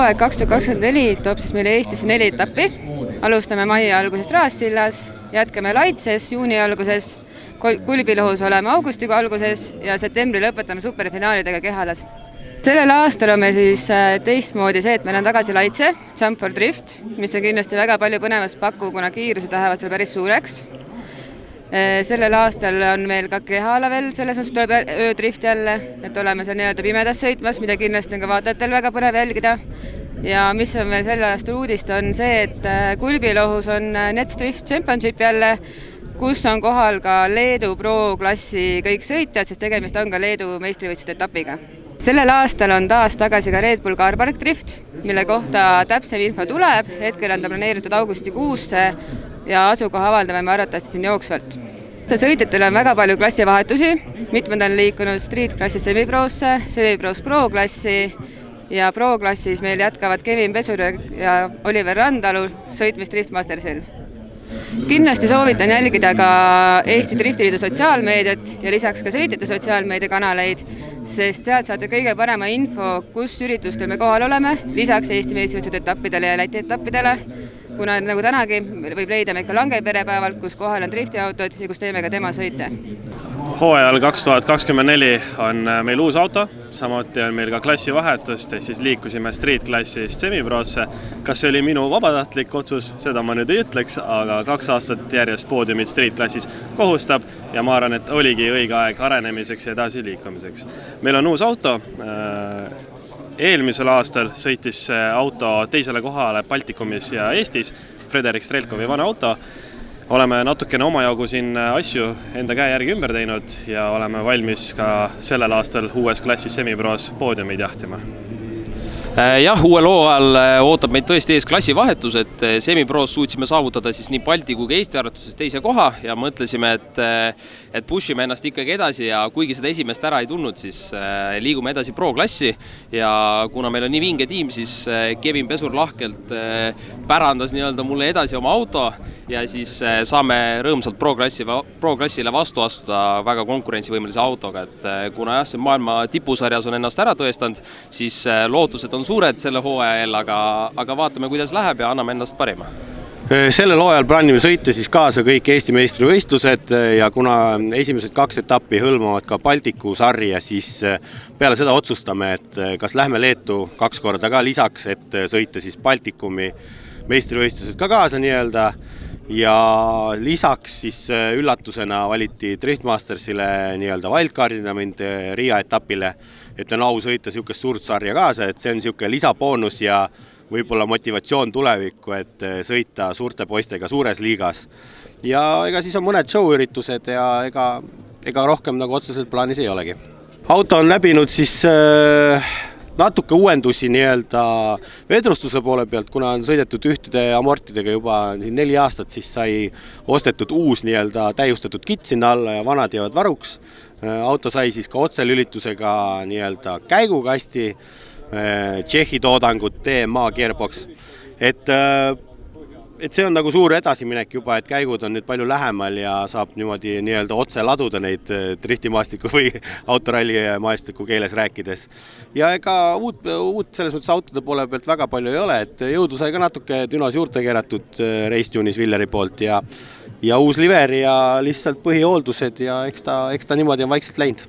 Hooaeg 2024 toob siis meile Eestisse 4 etappi. Alustame mai alguses Raassillas, jätkame Laitses juuni alguses, Kulbilohus oleme augustikuu alguses ja septembri lõpetame superfinaalidega Kehalast. Sellel aastal on meil siis teistmoodi see, et meil on tagasi Laitse, Jump for Drift, mis on kindlasti väga palju põnevast pakku, kuna kiirused lähevad seal päris suureks. Sellel aastal on meil ka Kehala veel, selles mõttes tuleb öödrift jälle, et oleme seal nii-öelda pimedas sõitmas, mida kindlasti on ka vaatajatel väga põnev jälgida. Ja mis on veel selle aastal uudist on see, et Kulbilohus on Nets Drift Championship jälle, kus on kohal ka Leedu Pro-klassi kõik sõitjad, sest tegemist on ka Leedu meistrivõistluste etapiga. Sellel aastal on taas tagasi ka Red Bull Carpark Drift, mille kohta täpsem info tuleb, hetkel on ta planeeritud augustikuusse ja asukoha avaldame me arvatavasti siin jooksvalt. Sõitjatel on väga palju klassivahetusi, mitmed on liikunud street-klassi semiprosse, semipros pro-klassi ja pro-klassis meil jätkavad Kevin Pesur ja Oliver Randalu sõitmist Driftmastersil. Kindlasti soovitan jälgida ka Eesti Driftiliidu sotsiaalmeediat ja lisaks ka sõitjate sotsiaalmeediakanaleid, sest sealt saate kõige parema info, kus üritustel me kohal oleme, lisaks Eesti meistrivõistluste etappidele ja Läti etappidele, kuna nagu tänagi võib leida meid ka Langeperepäevalt, kus kohal on driftiautod ja kus teeme ka tema sõite. Hooajal 2024 on meil uus auto, samuti on meil ka klassivahetust, siis liikusime street-klassist semiprosse. Kas see oli minu vabatahtlik otsus, seda ma nüüd ei ütleks, aga 2 aastat järjest poodiumid street-klassis kohustab ja ma arvan, et oligi õige aeg arenemiseks ja edasi liikumiseks. Meil on uus auto. Eelmisel aastal sõitis auto teisele kohale Baltikumis ja Eestis, Frederik Strelkovi vana auto. Oleme natukene omajagu siin asju enda käe järgi ümber teinud ja oleme valmis ka sellel aastal uues klassis semipros poodiumid jahtima. Jah, uuel hooajal ootab meid tõesti ees klassivahetus, et semipros suutsime saavutada siis nii Balti kui ka Eesti arvutuses teise koha ja mõtlesime, et pushime ennast ikkagi edasi ja kuigi seda esimest ära ei tulnud, siis liigume edasi pro-klassi ja kuna meil on nii vinge tiim, siis Kevin Pesur lahkelt pärandas nii-öelda mulle edasi oma auto ja siis saame rõõmsalt pro-klassile vastu astuda väga konkurentsivõimelise autoga, et kuna jah, see maailma tipusarjas on ennast ära tõestanud, siis lootused on suured selle hooajal, aga vaatame, kuidas läheb ja anname ennast parima. Sellel hooajal plaanime sõita siis kaasa kõik Eesti meistrivõistlused ja kuna esimesed 2 etappi hõlmavad ka Baltiku sarja, siis peale seda otsustame, et kas lähme Leetu 2 korda ka lisaks, et sõita siis Baltikumi meistrivõistlused ka kaasa nii-öelda. Ja lisaks siis üllatusena valiti Driftmastersile nii-öelda wildcardina mind Riia etapile, et on au sõita niisugust suurt sarja kaasa, et see on niisugune lisaboonus ja võib-olla motivatsioon tulevikku, et sõita suurte poistega suures liigas. Ja ega siis on mõned show-üritused ja ega rohkem nagu otseselt plaanis ei olegi. Auto on läbinud siis natuke uuendusi nii-öelda vedrustuse poole pealt, kuna on sõidetud ühtede amortidega juba 4 aastat, siis sai ostetud uus nii-öelda täiustatud kit sinna alla ja vanad jäävad varuks. Auto sai siis ka otselülitusega nii-öelda käigukasti, Tšehhi toodangut, TMA gearbox. Et see on nagu suur edasiminek juba, et käigud on nüüd palju lähemal ja saab niimoodi nii-öelda otse laduda neid driftimaastiku või autorallimaastiku keeles rääkides. Ja ega uut selles mõttes autode poole pealt väga palju ei ole, et jõudu sai ka natuke dünos juurde keeratud Racetune'is Villeri poolt ja uus liver ja lihtsalt põhihooldused ja eks ta niimoodi on vaikselt läinud.